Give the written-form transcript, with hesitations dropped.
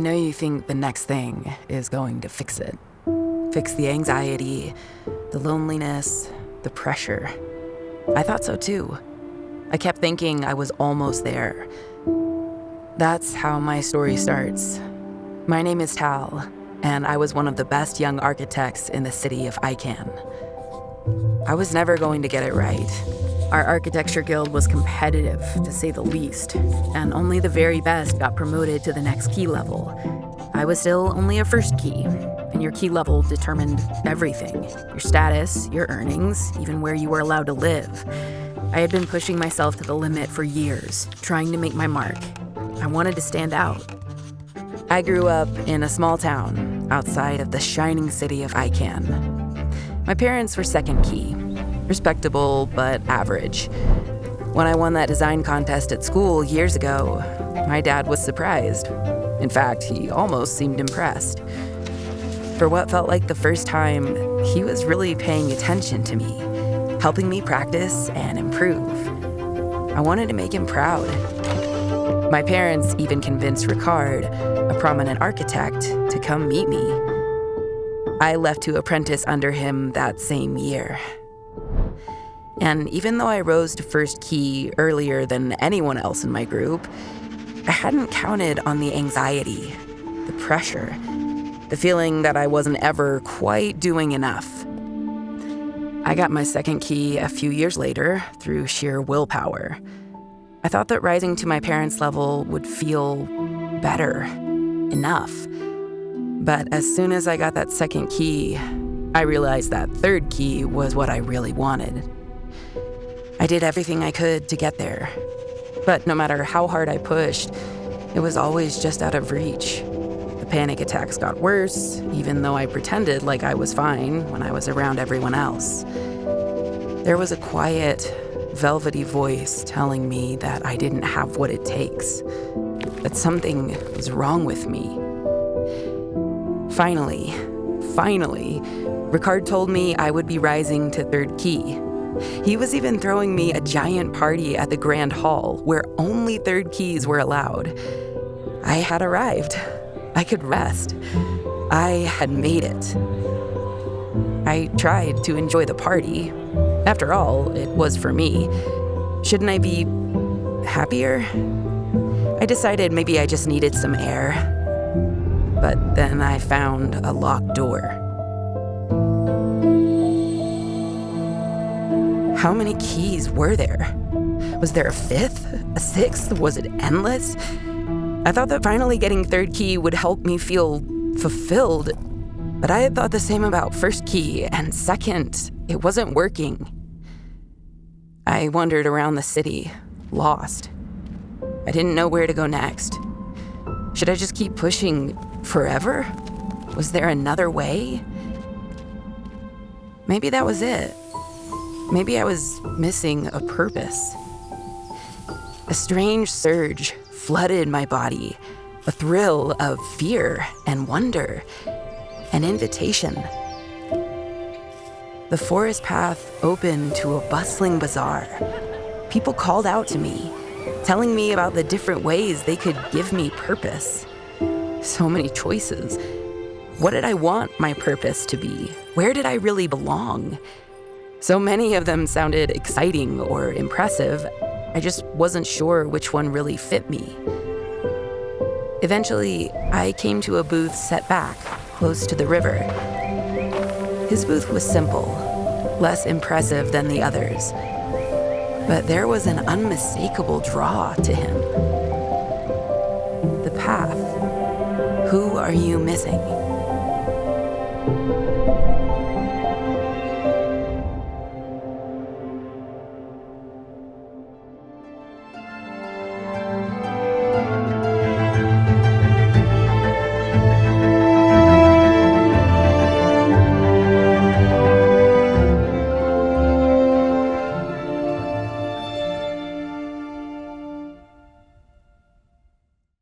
know you think the next thing is going to fix it. Fix the anxiety, the loneliness, the pressure. I thought so too. I kept thinking I was almost there. That's how my story starts. My name is Tal, and I was one of the best young architects in the city of Icahn. I was never going to get it right. Our architecture guild was competitive, to say the least, and only the very best got promoted to the next key level. I was still only a first key, and your key level determined everything. Your status, your earnings, even where you were allowed to live. I had been pushing myself to the limit for years, trying to make my mark. I wanted to stand out. I grew up in a small town outside of the shining city of Icahn. My parents were second key, respectable but average. When I won that design contest at school years ago, my dad was surprised. In fact, he almost seemed impressed. For what felt like the first time, he was really paying attention to me, helping me practice and improve. I wanted to make him proud. My parents even convinced Ricard, a prominent architect, to come meet me. I left to apprentice under him that same year. And even though I rose to first key earlier than anyone else in my group, I hadn't counted on the anxiety, the pressure, the feeling that I wasn't ever quite doing enough. I got my second key a few years later through sheer willpower. I thought that rising to my parents' level would feel better, enough. But as soon as I got that second key, I realized that third key was what I really wanted. I did everything I could to get there. But no matter how hard I pushed, it was always just out of reach. The panic attacks got worse, even though I pretended like I was fine when I was around everyone else. There was a quiet, velvety voice telling me that I didn't have what it takes, that something was wrong with me. Finally, Ricard told me I would be rising to third key. He was even throwing me a giant party at the Grand Hall where only third keys were allowed. I had arrived. I could rest. I had made it. I tried to enjoy the party. After all, it was for me. Shouldn't I be happier? I decided maybe I just needed some air. But then I found a locked door. How many keys were there? Was there a fifth? A sixth? Was it endless? I thought that finally getting third key would help me feel fulfilled, but I had thought the same about first key, and second, it wasn't working. I wandered around the city, lost. I didn't know where to go next. Should I just keep pushing forever? Was there another way? Maybe that was it. Maybe I was missing a purpose. A strange surge flooded my body, a thrill of fear and wonder, an invitation. The forest path opened to a bustling bazaar. People called out to me, telling me about the different ways they could give me purpose. So many choices. What did I want my purpose to be? Where did I really belong? So many of them sounded exciting or impressive. I just wasn't sure which one really fit me. Eventually, I came to a booth set back, close to the river. His booth was simple, less impressive than the others. But there was an unmistakable draw to him. The path. Who are you missing?